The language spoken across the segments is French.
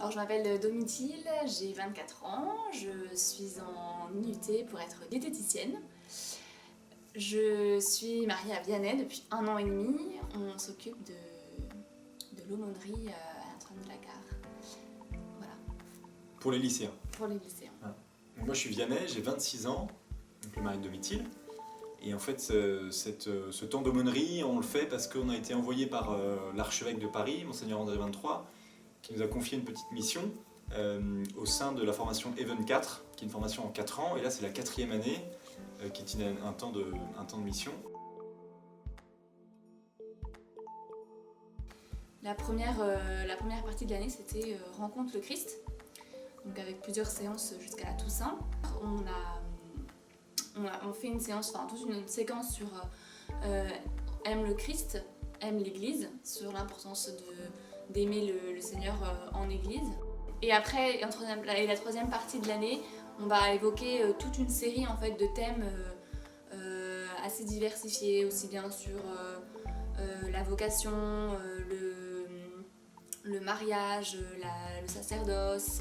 Alors je m'appelle Domitille, j'ai 24 ans, je suis en IUT pour être diététicienne. Je suis mariée à Vianney depuis 1 an et demi. On s'occupe de l'aumônerie à l'entrée de la gare. Voilà. Pour les lycéens. Pour les lycéens. Ah. Moi je suis Vianney, j'ai 26 ans, donc le mari de Domitille. Et en fait ce temps d'aumônerie, on le fait parce qu'on a été envoyé par l'archevêque de Paris, Monseigneur André 23, qui nous a confié une petite mission au sein de la formation Even 4, qui est une formation en 4 ans, et là c'est la 4e année, qui est un temps de mission. La première partie de l'année, c'était Rencontre le Christ, donc avec plusieurs séances jusqu'à la Toussaint. On fait une séance, enfin toute une séquence sur aime le Christ, aime l'Église, sur l'importance d'aimer le Seigneur en Église. Et après, la troisième partie de l'année, on va évoquer toute une série en fait, de thèmes assez diversifiés, aussi bien sur la vocation, le mariage, le sacerdoce,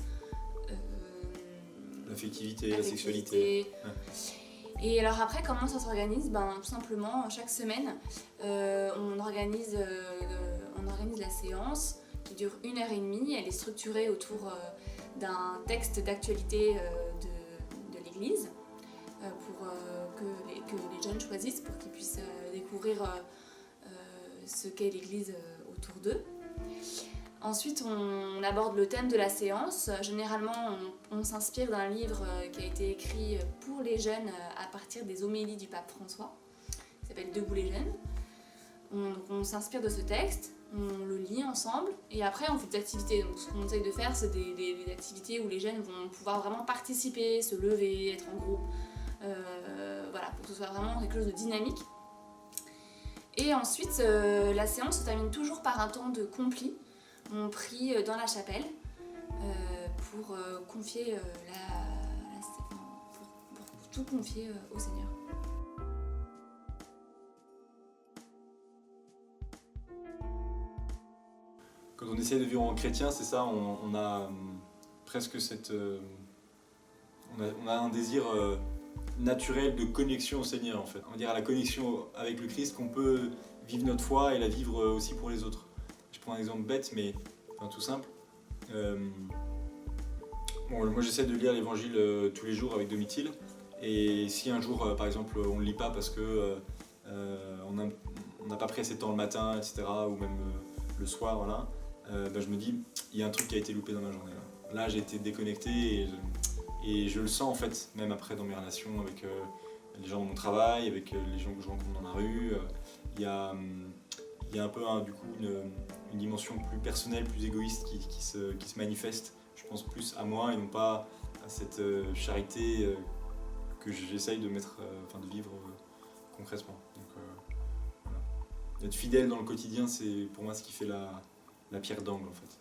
l'affectivité, la sexualité. Ouais. Et alors après, comment ça s'organise? Tout simplement, chaque semaine, on organise la séance qui dure 1h30. Elle est structurée autour d'un texte d'actualité de l'Église pour que les jeunes choisissent pour qu'ils puissent découvrir ce qu'est l'Église autour d'eux. Ensuite, on aborde le thème de la séance. Généralement, on s'inspire d'un livre qui a été écrit pour les jeunes à partir des homélies du pape François, qui s'appelle Debout les jeunes. On s'inspire de ce texte, on le lit ensemble, et après on fait des activités. Donc, ce qu'on essaye de faire, c'est des activités où les jeunes vont pouvoir vraiment participer, se lever, être en groupe, voilà, pour que ce soit vraiment quelque chose de dynamique. Et ensuite, la séance se termine toujours par un temps de compli. On prie dans la chapelle pour confier pour tout confier au Seigneur. Quand on essaie de vivre en chrétien, c'est ça, on a presque cette... on a un désir naturel de connexion au Seigneur en fait. On va dire à la connexion avec le Christ qu'on peut vivre notre foi et la vivre aussi pour les autres. Je prends un exemple bête mais enfin, tout simple. Moi j'essaie de lire l'évangile tous les jours avec Domitille, et si un jour par exemple on ne le lit pas parce que on n'a pas pris assez de temps le matin, etc., ou même le soir, voilà, je me dis il y a un truc qui a été loupé dans ma journée. Là j'ai été déconnecté et je le sens en fait, même après dans mes relations avec les gens de mon travail, avec les gens que je rencontre dans la rue. Il y a un peu du coup une dimension plus personnelle, plus égoïste qui se manifeste, je pense plus à moi et non pas à cette charité que j'essaye de mettre, de vivre concrètement. Donc, voilà. Être fidèle dans le quotidien, c'est pour moi ce qui fait la pierre d'angle en fait.